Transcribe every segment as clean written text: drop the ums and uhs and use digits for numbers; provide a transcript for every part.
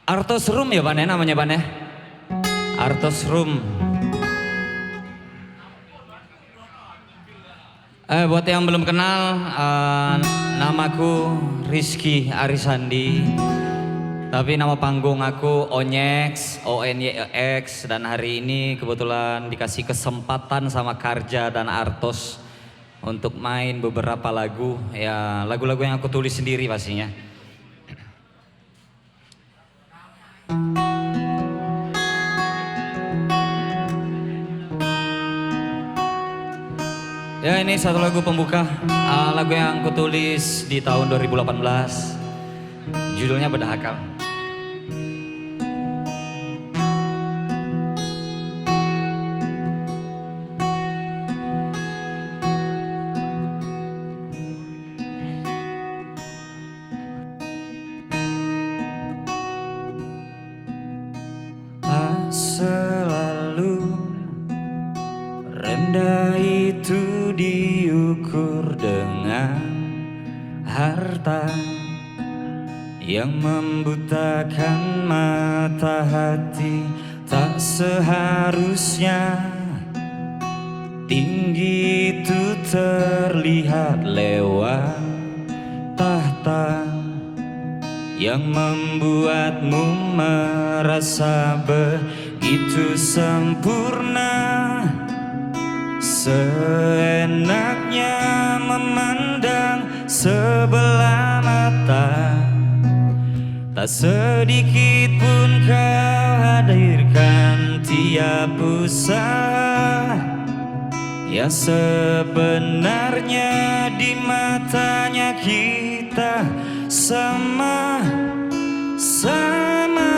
Artos Room ya Pan ya namanya Pan ya. Artos Room. Buat yang belum kenal, namaku Rizky Arisandi. Tapi nama panggung aku Onyx, ONYX. Dan hari ini kebetulan dikasih kesempatan sama Karja dan Artos untuk main beberapa lagu. Ya lagu-lagu yang aku tulis sendiri pastinya. Ya ini satu lagu pembuka, lagu yang aku tulis di tahun 2018. Judulnya Bedah Akal. Selalu rendah itu diukur dengan harta yang membutakan mata hati. Tak seharusnya tinggi itu terlihat lewat tahta yang membuatmu merasa begitu sempurna. Seenaknya memandang sebelah mata, tak sedikit pun kau hadirkan tiap usaha yang sebenarnya di matanya kita sama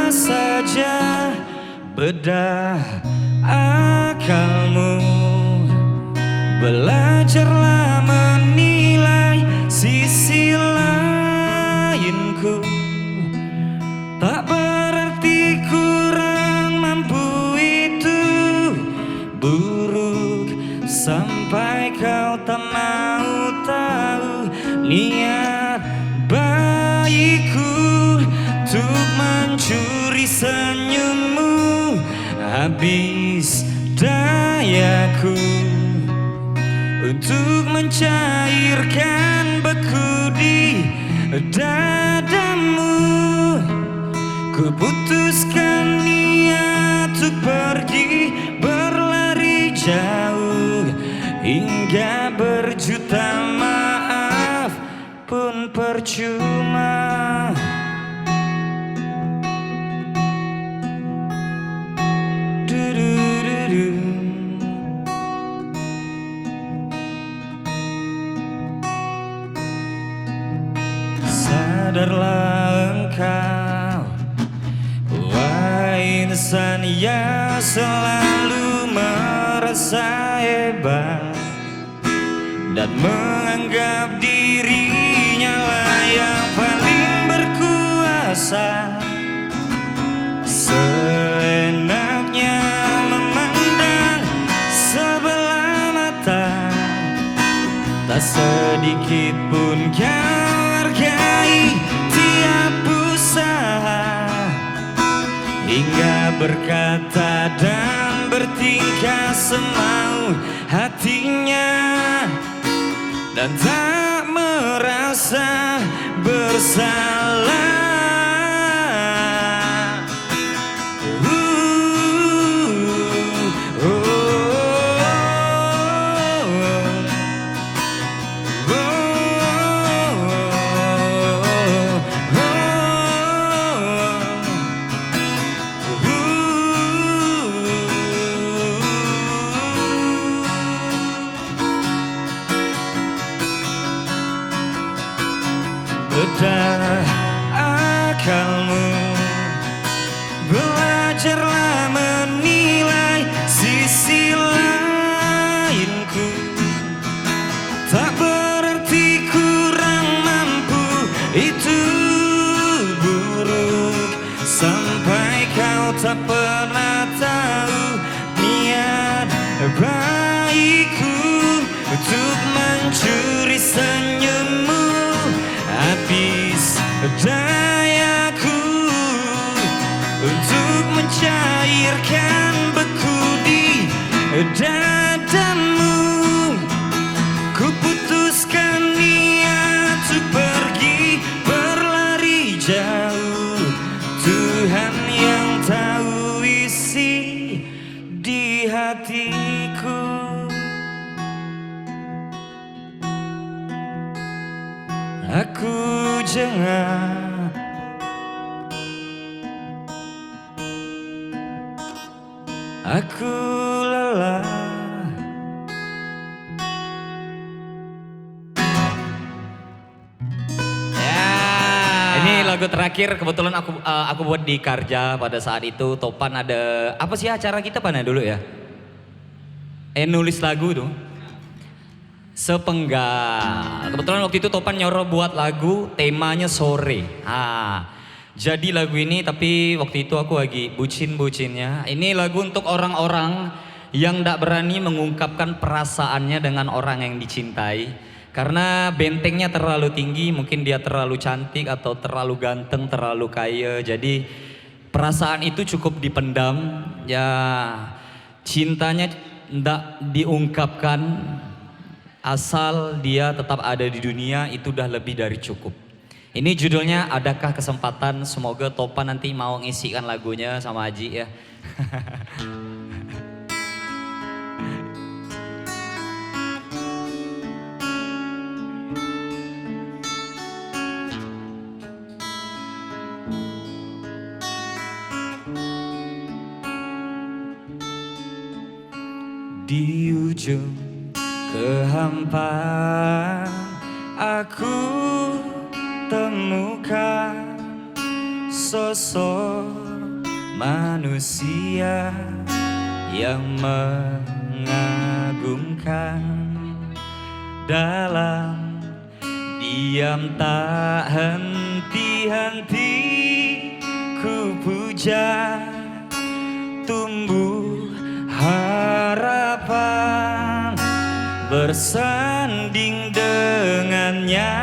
saja. Bedah akalmu, belajarlah menilai sisi lainku. Tak berarti kurang mampu itu buruk sampai kau tak mau tahu niat baikku untuk mencuri senyummu. Habis dayaku untuk mencairkan beku di dadamu. Kuputuskan niat untuk pergi berlari jauh, hingga berjuta maaf pun percuma. Sadarlah engkau, wahai insan yang selalu merasa hebat dan menganggap dirinya lah yang paling berkuasa. Seenaknya memandang sebelah mata, tak sedikit pun kau hargai tiap usaha, hingga berkata dan bertingkah semau hatinya, dan tak merasa bersalah. Bedah akalmu, belajarlah menilai sisi lainku. Tak berarti kurang mampu itu buruk sampai kau tak pernah tahu niat baikku untuk mencuri senyummu. Habis dayaku untuk mencairkan beku di dadamu. Kuputuskan niat untuk pergi berlari jauh. Tuhan yang tahu isi di hatiku. Aku jengah, aku lelah. Ini lagu terakhir kebetulan aku buat di Karja pada saat itu. Topan ada apa sih acara kita pada dulu ya? Nulis lagu tuh. Sepenggal. Kebetulan waktu itu Topan nyuruh buat lagu temanya sore. Jadi lagu ini tapi waktu itu aku lagi bucin-bucinnya. Ini lagu untuk orang-orang yang tidak berani mengungkapkan perasaannya dengan orang yang dicintai. Karena bentengnya terlalu tinggi, mungkin dia terlalu cantik atau terlalu ganteng, terlalu kaya. Jadi perasaan itu cukup dipendam. Ya cintanya tidak diungkapkan. Asal dia tetap ada di dunia itu udah lebih dari cukup. Ini judulnya Adakah Kesempatan. Semoga Topan nanti mau ngisikan lagunya sama Aji ya. Di ujung kehampaan aku temukan sosok manusia yang mengagumkan. Dalam diam tak henti-henti ku puja, tumbuh harapan bersanding dengannya.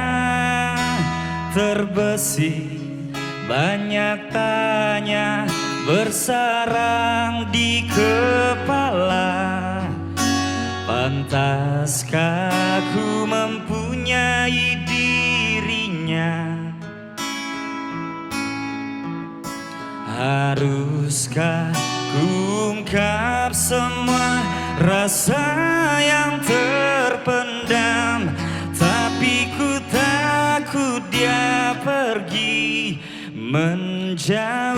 Terbesit banyak tanya bersarang di kepala. Pantaskah ku mempunyai dirinya? Haruskah ku ungkap semua rasa yang terpendam? Tapi ku takut dia pergi menjauh.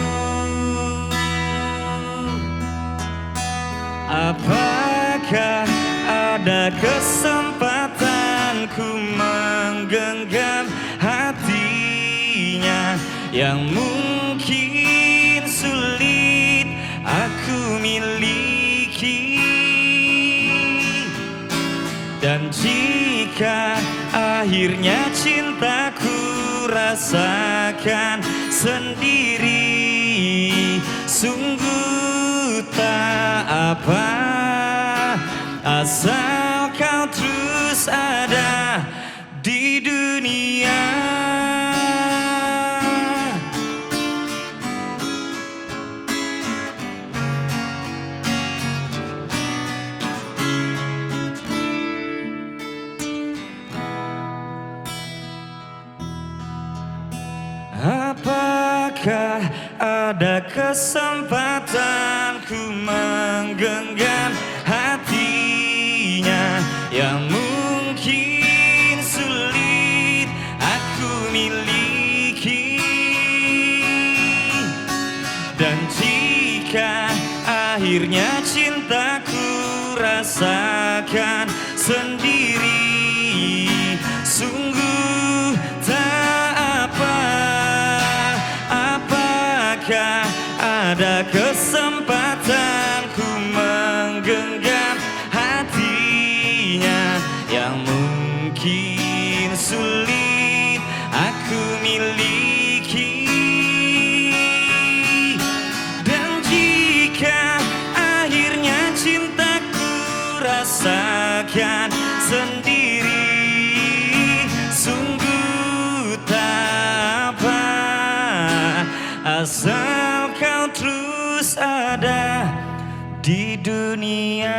Apakah ada kesempatan ku menggenggam hatinya yang mungkin sulit aku miliki? Dan jika akhirnya cintaku rasakan sendiri, sungguh tak apa, asal kau terus ada di dunia. Apakah ada kesempatan ku menggenggam hatinya yang mungkin sulit aku miliki? Dan jika akhirnya cintaku rasakan sendiri, sungguh tak apa, apakah ada kesempatan ku menggenggam hatinya yang mungkin sulit aku miliki? Dan jika akhirnya cintaku rasakan sendiri, sungguh tak apa, asal kau terus ada di dunia.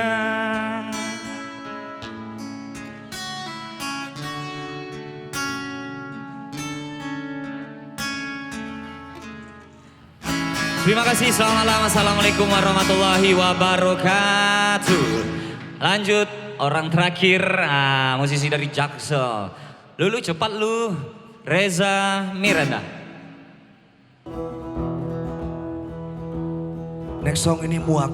Terima kasih, selamat malam. Assalamualaikum warahmatullahi wabarakatuh. Lanjut, orang terakhir, musisi dari Jaksel. Lulu cepat lu, Reza Miranda. Next song ini muak.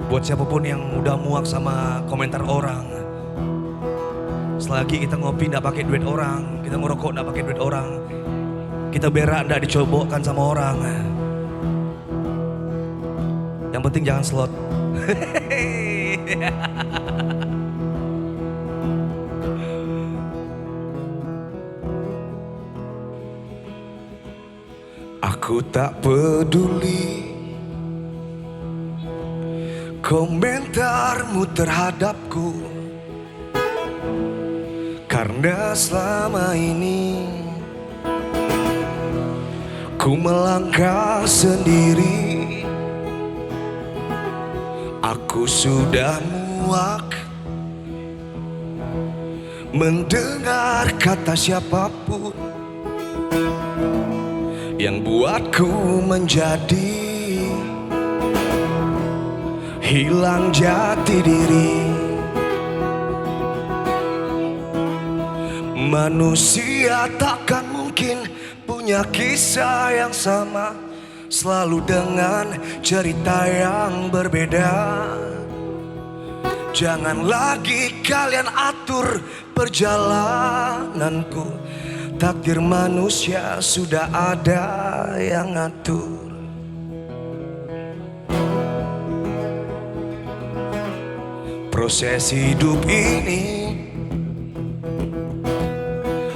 Buat siapapun yang udah muak sama komentar orang. Selagi kita ngopi nggak pakai duit orang, kita ngerokok nggak pakai duit orang, kita berak nggak dicobokkan sama orang. Yang penting jangan slot. Aku tak peduli komentarmu terhadapku, karena selama ini ku melangkah sendiri. Aku sudah muak mendengar kata siapapun yang buatku menjadi hilang jati diri. Manusia takkan mungkin punya kisah yang sama, selalu dengan cerita yang berbeda. Jangan lagi kalian atur perjalananku, takdir manusia sudah ada yang ngatur. Proses hidup ini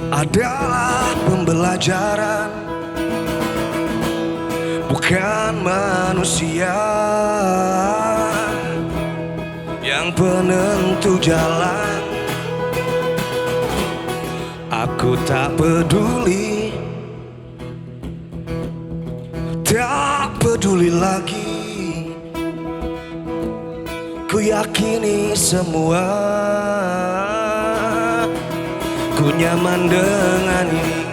adalah pembelajaran, bukan manusia yang penentu jalan. Aku tak peduli, tak peduli lagi. Ku yakini semua, ku nyaman dengan ini.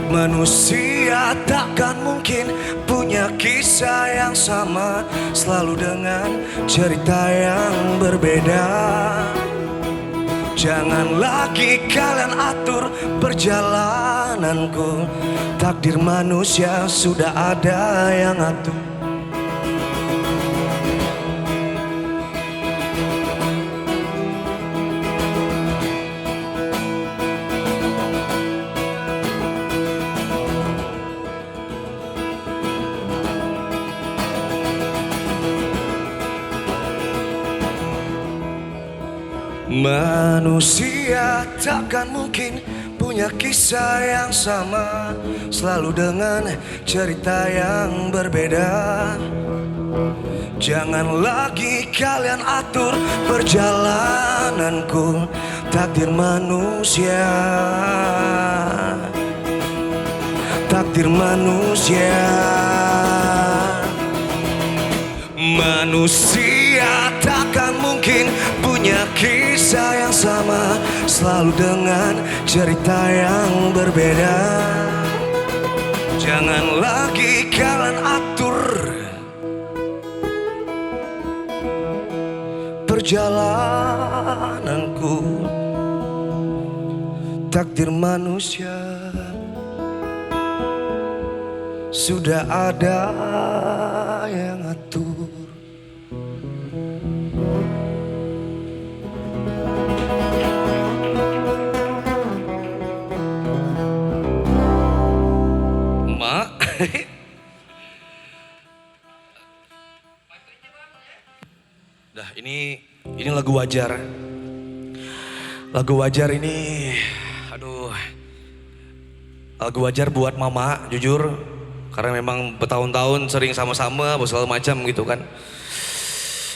Manusia takkan mungkin punya kisah yang sama, selalu dengan cerita yang berbeda. Jangan lagi kalian atur perjalananku, takdir manusia sudah ada yang atur. Manusia takkan mungkin punya kisah yang sama, selalu dengan cerita yang berbeda. Jangan lagi kalian atur perjalananku, takdir manusia, takdir manusia. Manusia takkan mungkin punya kisah yang sama, selalu dengan cerita yang berbeda. Jangan lagi kalian atur perjalananku, takdir manusia sudah ada yang atur. Dah, ini lagu Wajar. Lagu Wajar ini, aduh, lagu Wajar buat mama, jujur, karena memang bertahun-tahun sering sama-sama, segala macam gitu kan.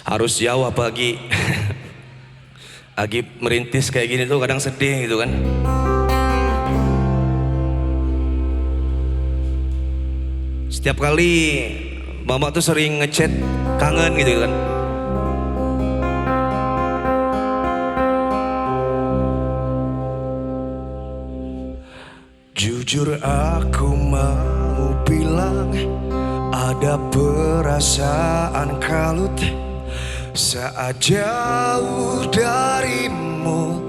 Harus jauh apalagi lagi merintis kayak gini tuh kadang sedih gitu kan. Setiap kali mama tuh sering ngechat kangen gitu kan. Jujur aku mau bilang ada perasaan kalut saat jauh darimu,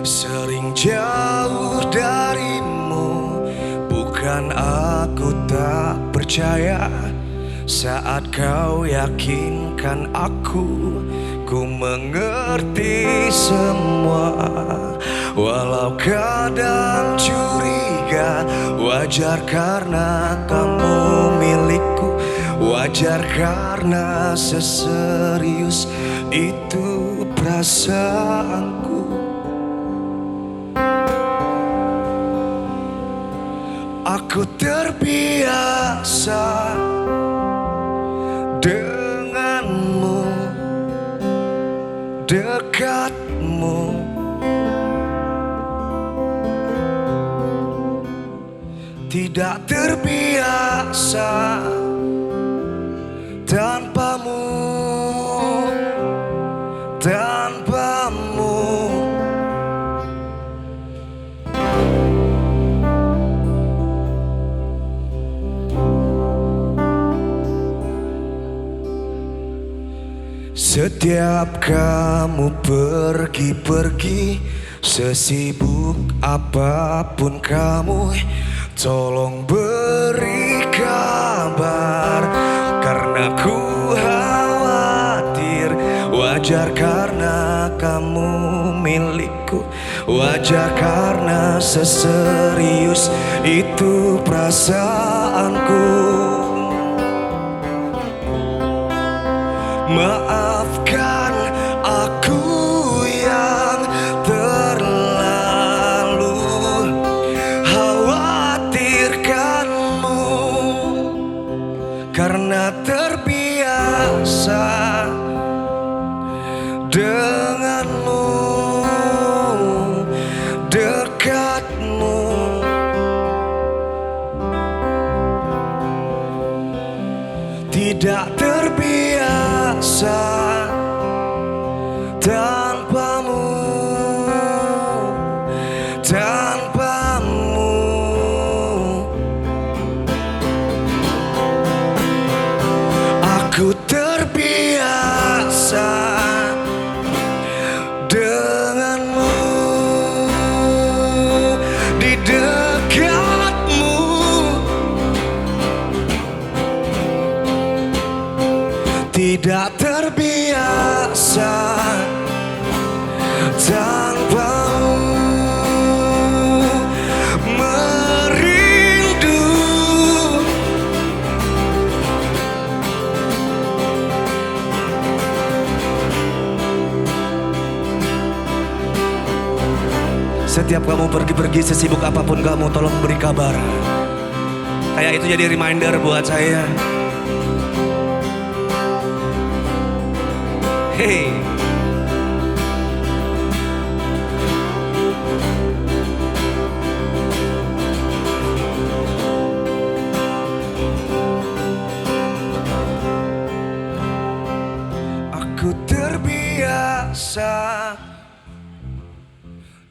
sering jauh darimu. Bukan aku tak percaya saat kau yakinkan aku, ku mengerti semua. Walau kadang curiga, wajar karena kamu milikku, wajar karena seserius itu perasaanku. Aku terbiasa denganmu, dekatmu. Tidak terbiasa tanpamu, tanpamu. Setiap kamu pergi-pergi, sesibuk apapun kamu, tolong beri kabar, karena ku khawatir. Wajar karena kamu milikku, wajar karena seserius itu perasaanku. Maafkan aku yang terlalu khawatirkanmu, karena terbiasa denganmu, dekatmu. Tidak terbiasa tanpamu, tanpamu. Aku terbiasa denganmu, di dekatmu. Tidak terbiasa tanpamu, merindu. Setiap kamu pergi-pergi, sesibuk apapun kamu, tolong beri kabar. Kayak itu jadi reminder buat saya. Hey. Aku terbiasa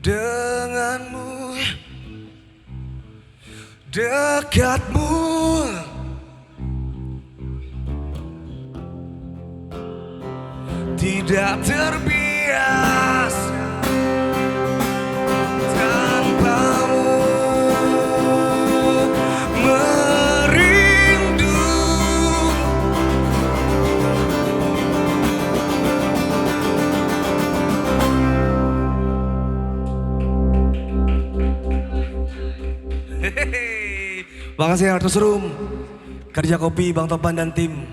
denganmu, dekatmu. Tidak terbiasa tanpamu, merindu. Hehehe. Makasih Artus Room, Kerja Kopi, Bang Topan dan tim.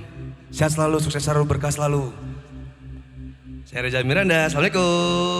Sehat selalu, sukses selalu, berkah selalu. Saya Reza Miranda, assalamualaikum.